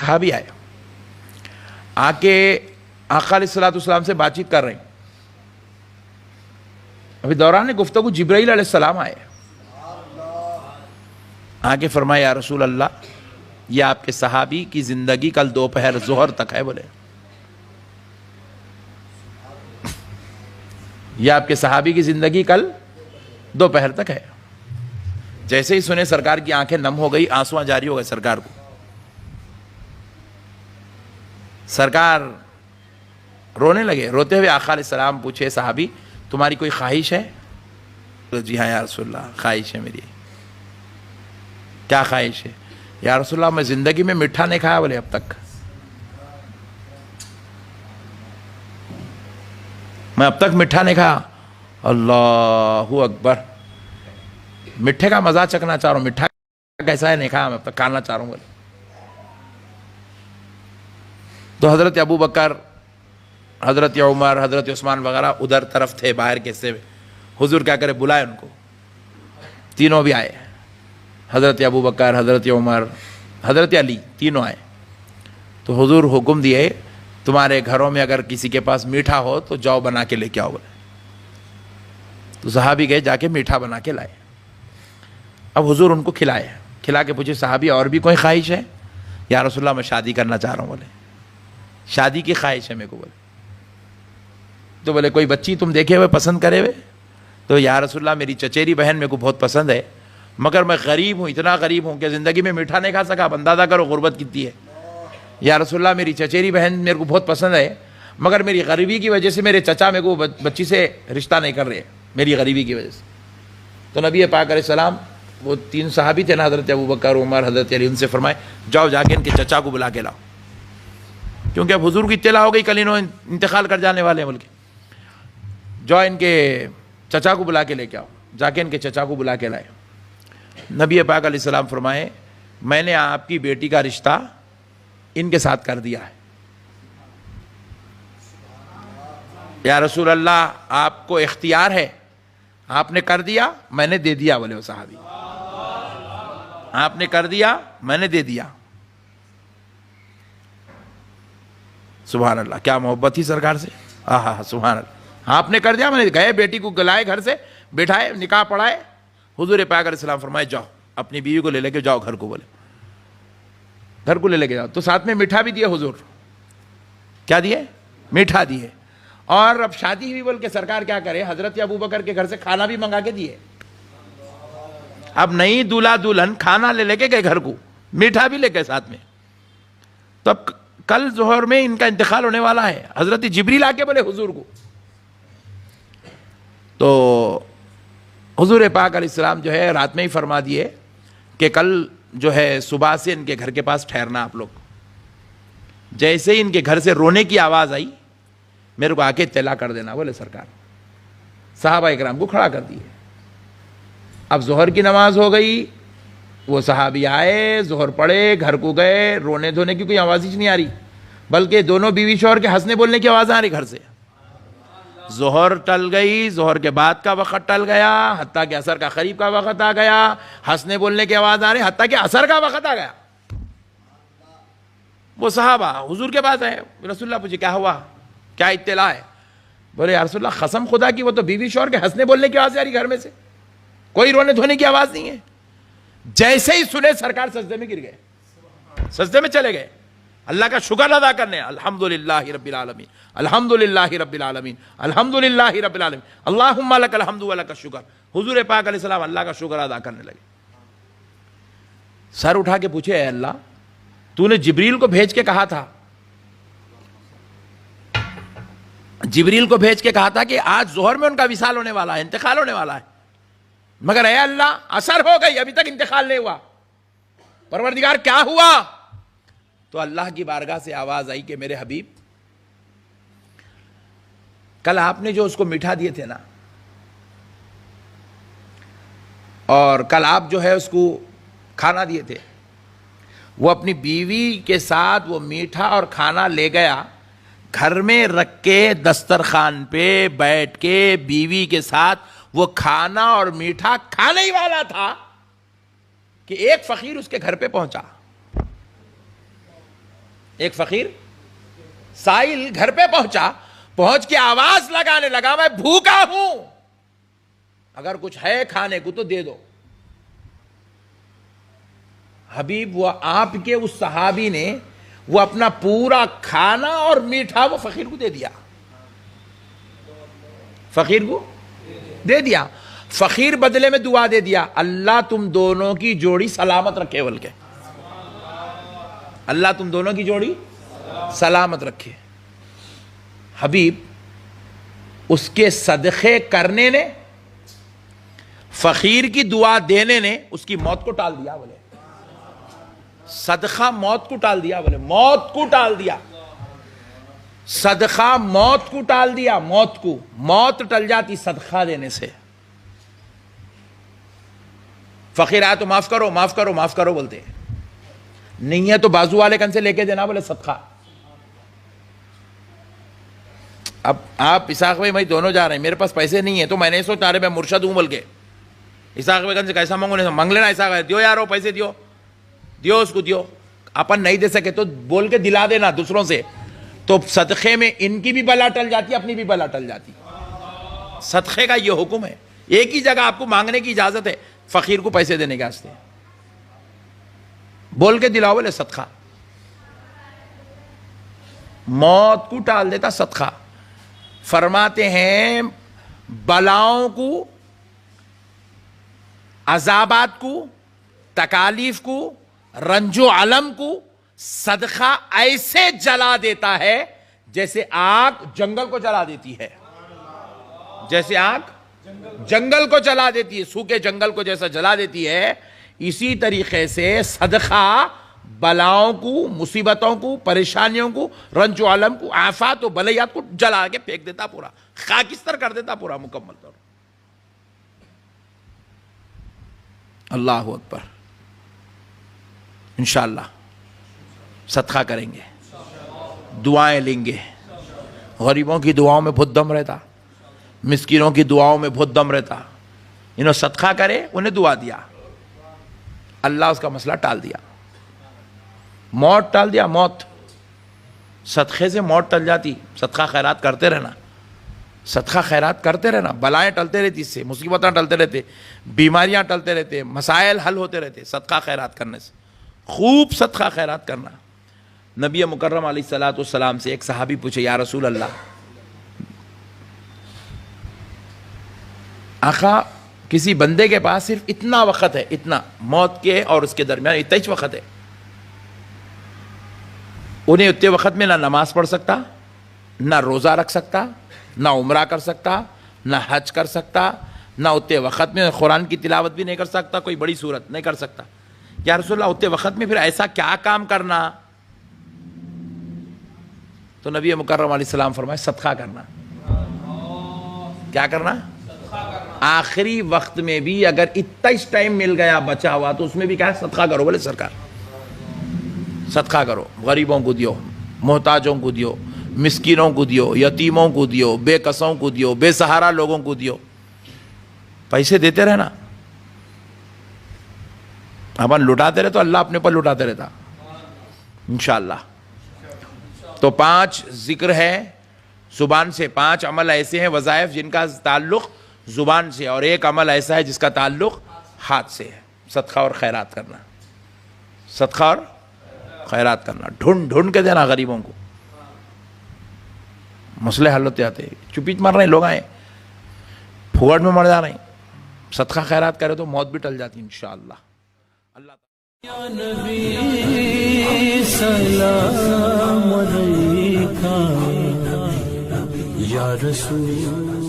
صحابی آئے آ کے آقا علیہ الصلوۃ والسلام سے بات چیت کر رہے ہیں. ابھی دوران گفتگو جبرائیل علیہ السلام آئے آ کے فرمایا یا رسول اللہ یہ آپ کے صحابی کی زندگی کل دوپہر ظہر تک ہے. بولے یہ آپ کے صحابی کی زندگی کل دوپہر تک ہے. جیسے ہی سنے سرکار کی آنکھیں نم ہو گئی, آنسواں جاری ہو گئے سرکار کو. سرکار رونے لگے. روتے ہوئے آقا علیہ السلام پوچھے صحابی تمہاری کوئی خواہش ہے؟ جی ہاں یا رسول اللہ خواہش ہے میری. کیا خواہش ہے؟ یا رسول اللہ میں زندگی میں میٹھا نہیں کھایا. بولے اب تک میں اب تک میٹھا نہیں کھایا. اللہ اکبر. میٹھے کا مزہ چکھنا چاہ رہا ہوں. میٹھا کیسا ہے نہیں کھایا میں اب تک, کھانا چاہ رہا ہوں. بولے تو حضرت ابو بکر, حضرت عمر, حضرت عثمان وغیرہ ادھر طرف تھے باہر کے حصے میں. حضور کیا کرے بلائے ان کو. تینوں بھی آئے, حضرت ابو بکر, حضرت عمر, حضرت علی, تینوں آئے. تو حضور حکم دیے تمہارے گھروں میں اگر کسی کے پاس میٹھا ہو تو جاؤ بنا کے لے کے آؤ. بولے تو صحابی گئے جا کے میٹھا بنا کے لائے. اب حضور ان کو کھلائے. کھلا کے پوچھے صحابی اور بھی کوئی خواہش ہے؟ یا رسول اللہ میں شادی کرنا چاہ رہا ہوں. بولے شادی کی خواہش ہے میرے کو. بولے تو بولے کوئی بچی تم دیکھے ہوئے پسند کرے ہوئے؟ تو یا رسول اللہ میری چچیری بہن میرے کو بہت پسند ہے, مگر میں غریب ہوں, اتنا غریب ہوں کہ زندگی میں میٹھا نہیں کھا سکا. اب اندازہ کرو غربت کتنی ہے. یا رسول اللہ میری چچیری بہن میرے کو بہت پسند ہے, مگر میری غریبی کی وجہ سے میرے چچا میرے کو بچی سے رشتہ نہیں کر رہے, میری غریبی کی وجہ سے. تو نبی پاک علیہ السلام, وہ تین صحابی تھے نا, حضرت ابو بکر, عمر, حضرت علی, ان سے فرمائے جاؤ جا کے ان کے چچا کو بلا کے لاؤ, کیونکہ اب حضور کی اطلاع ہو گئی کل انہوں انتقال کر جانے والے ہیں. بول کے جاؤ ان کے چچا کو بلا کے لے کے آؤ. جا کے ان کے چچا کو بلا کے لائے. نبی پاک علیہ السلام فرمائے میں نے آپ کی بیٹی کا رشتہ ان کے ساتھ کر دیا ہے. یا رسول اللہ آپ کو اختیار ہے, آپ نے کر دیا میں نے دے دیا. بولے وہ صحابی آپ نے کر دیا میں نے دے دیا. سبحان اللہ, کیا محبت تھی سرکار سے. ہاں سبحان اللہ. آپ نے کر دیا میں نے. گئے بیٹی کو گلائے, گھر سے بٹھائے, نکاح پڑھائے. حضور پاک علیہ السلام فرمائے جاؤ اپنی بیوی کو لے کے جاؤ گھر کو. بولے گھر کو لے کے جاؤ. تو ساتھ میں میٹھا بھی دیے حضور. کیا دیے؟ میٹھا دیے. اور اب شادی ہوئی بول کے سرکار کیا کرے, حضرت ابو بکر کے گھر سے کھانا بھی منگا کے دیے. اب نئی دولہا دلہن کھانا لے کے گئے گھر کو, میٹھا بھی لے گئے ساتھ میں. تو اب کل ظہر میں ان کا انتقال ہونے والا ہے. حضرت جبریل آ کے بولے حضور کو. تو حضور پاک علیہ السلام جو ہے رات میں ہی فرما دیے کہ کل جو ہے صبح سے ان کے گھر کے پاس ٹھہرنا آپ لوگ. جیسے ہی ان کے گھر سے رونے کی آواز آئی میرے کو آ کے اطلاع کر دینا. بولے سرکار. صحابہ اکرام کو کھڑا کر دیے. اب ظہر کی نماز ہو گئی, وہ صحابی آئے, ظہر پڑھے, گھر کو گئے. رونے دھونے کی کوئی آواز ہی نہیں آ رہی, بلکہ دونوں بیوی شوہر کے ہنسنے بولنے کی آواز آ رہی گھر سے. ظہر ٹل گئی, ظہر کے بعد کا وقت ٹل گیا, حتیٰ کہ عصر کا قریب کا وقت آ گیا. ہنسنے بولنے کی آواز آ رہی, حتیٰ کہ عصر کا وقت آ گیا. وہ صحابہ حضور کے پاس آئے. رسول اللہ پوچھے کیا ہوا, کیا اطلاع ہے؟ بولے یا رسول اللہ قسم خدا کی وہ تو بیوی شوہر کے ہنسنے بولنے کی آواز آ رہی گھر میں سے, کوئی رونے دھونے کی آواز نہیں ہے. جیسے ہی سنے سرکار سجدے میں گر گئے, سجدے میں چلے گئے اللہ کا شکر ادا کرنے. الحمدللہ رب العالمین, الحمدللہ رب العالمین, الحمدللہ رب العالمین, اللہم لک الحمد و لک الشکر. حضور پاک علیہ السلام اللہ کا شکر ادا کرنے لگے. سر اٹھا کے پوچھے اے اللہ تو نے جبریل کو بھیج کے کہا تھا, جبریل کو بھیج کے کہا تھا کہ آج ظہر میں ان کا وصال ہونے والا ہے, انتقال ہونے والا ہے, مگر اے اللہ عصر ہو گئی ابھی تک انتقال نہیں ہوا. پروردگار کیا ہوا؟ تو اللہ کی بارگاہ سے آواز آئی کہ میرے حبیب کل آپ نے جو اس کو میٹھا دیے تھے نا, اور کل آپ جو ہے اس کو کھانا دیے تھے, وہ اپنی بیوی کے ساتھ وہ میٹھا اور کھانا لے گیا, گھر میں رکھ کے دسترخوان پہ بیٹھ کے بیوی کے ساتھ وہ کھانا اور میٹھا کھانے ہی والا تھا کہ ایک فقیر اس کے گھر پہ پہنچا. ایک فقیر سائل گھر پہ پہنچا, پہنچ کے آواز لگانے لگا میں بھوکا ہوں, اگر کچھ ہے کھانے کو تو دے دو. حبیب وہ آپ کے اس صحابی نے وہ اپنا پورا کھانا اور میٹھا وہ فقیر کو دے دیا, فقیر کو دے دیا. فقیر بدلے میں دعا دے دیا, اللہ تم دونوں کی جوڑی سلامت رکھے, بول کے اللہ تم دونوں کی جوڑی سلامت رکھے. حبیب اس کے صدقے کرنے نے, فقیر کی دعا دینے نے اس کی موت کو ٹال دیا. بولے صدقہ موت کو ٹال دیا, بولے موت کو ٹال دیا. صدقہ موت کو ٹال دیا, موت کو, موت ٹل جاتی صدقہ دینے سے. فقیر آیا تو معاف کرو معاف کرو معاف کرو بولتے, نہیں ہے تو بازو والے کن سے لے کے دینا, بولے صدقہ. اب آپ اسحاق بھائی میں دونوں جا رہے ہیں, میرے پاس پیسے نہیں ہیں تو میں نے سوچا رہے میں مرشد ہوں بول کے اسحاق بھائی کن سے کیسا مانگو, نہیں مانگ لینا اسحاق بھائی, دیو یارو پیسے دیو دیو اس کو دیو. اپن نہیں دے سکے تو بول کے دلا دینا دوسروں سے, تو صدقے میں ان کی بھی بلا ٹل جاتی, اپنی بھی بلا ٹل جاتی. صدقے کا یہ حکم ہے. ایک ہی جگہ آپ کو مانگنے کی اجازت ہے, فقیر کو پیسے دینے کے واسطے, بول کے دلاؤ بولے صدقہ. موت کو ٹال دیتا صدقہ. فرماتے ہیں بلاؤں کو, عذابات کو, تکالیف کو, رنج و علم کو صدقہ ایسے جلا دیتا ہے جیسے آگ جنگل کو جلا دیتی ہے, جیسے آگ جنگل کو جلا دیتی ہے, سوکھے جنگل کو جیسا جلا دیتی ہے, اسی طریقے سے صدقہ بلاؤں کو, مصیبتوں کو, پریشانیوں کو, رنج و علم کو, آفات و بلیات کو جلا کے پھینک دیتا, پورا خاکستر کر دیتا پورا مکمل طور. اللہ اکبر. انشاءاللہ صدقہ کریں گے, دعائیں لیں گے. غریبوں کی دعاؤں میں بہت دم رہتا, مسکینوں کی دعاؤں میں بہت دم رہتا. انہوں صدقہ کرے, انہیں دعا دیا, اللہ اس کا مسئلہ ٹال دیا, موت ٹال دیا. موت صدقے سے موت ٹل جاتی. صدقہ خیرات کرتے رہنا, صدقہ خیرات کرتے رہنا, بلائیں ٹلتے رہتی, اس سے مصیبتیں ٹلتے رہتے, بیماریاں ٹلتے رہتے, مسائل حل ہوتے رہتے صدقہ خیرات کرنے سے. خوب صدقہ خیرات کرنا. نبی مکرم علیہ الصلوۃ والسلام سے ایک صحابی پوچھے, یا رسول اللہ, آقا کسی بندے کے پاس صرف اتنا وقت ہے, اتنا موت کے اور اس کے درمیان اتنا ہی وقت ہے, انہیں اتنے وقت میں نہ نماز پڑھ سکتا, نہ روزہ رکھ سکتا, نہ عمرہ کر سکتا, نہ حج کر سکتا, نہ اتنے وقت میں قرآن کی تلاوت بھی نہیں کر سکتا, کوئی بڑی صورت نہیں کر سکتا. یا رسول اللہ اتنے وقت میں پھر ایسا کیا کام کرنا؟ تو نبی مکرم علیہ السلام فرمائے صدقہ کرنا. کیا کرنا؟ آخری وقت میں بھی اگر اتنا اس ٹائم مل گیا بچا ہوا تو اس میں بھی کیا ہے, صدقہ کرو. بولے سرکار صدقہ کرو, غریبوں کو دیو, محتاجوں کو دیو, مسکینوں کو دیو, یتیموں کو دیو, بے کسوں کو دیو, بے سہارا لوگوں کو دیو. پیسے دیتے رہنا, اپن لٹاتے رہے تو اللہ اپنے پر لٹاتے رہتا انشاءاللہ. تو 5 ذکر ہے زبان سے, 5 عمل ایسے ہیں وظائف جن کا تعلق زبان سے, اور 1 عمل ایسا ہے جس کا تعلق ہاتھ سے ہے, صدقہ اور خیرات کرنا. صدقہ اور خیرات کرنا, ڈھونڈ ڈھونڈ کے دینا غریبوں کو. مسئلے حل ہوتے آتے, چپیچ مر رہے ہیں لوگ, آئے پھوڑ میں مر جا رہے ہیں. صدقہ خیرات کرے تو موت بھی ٹل جاتی انشاءاللہ. اللہ یا نبی سلام علیکہ یا رسول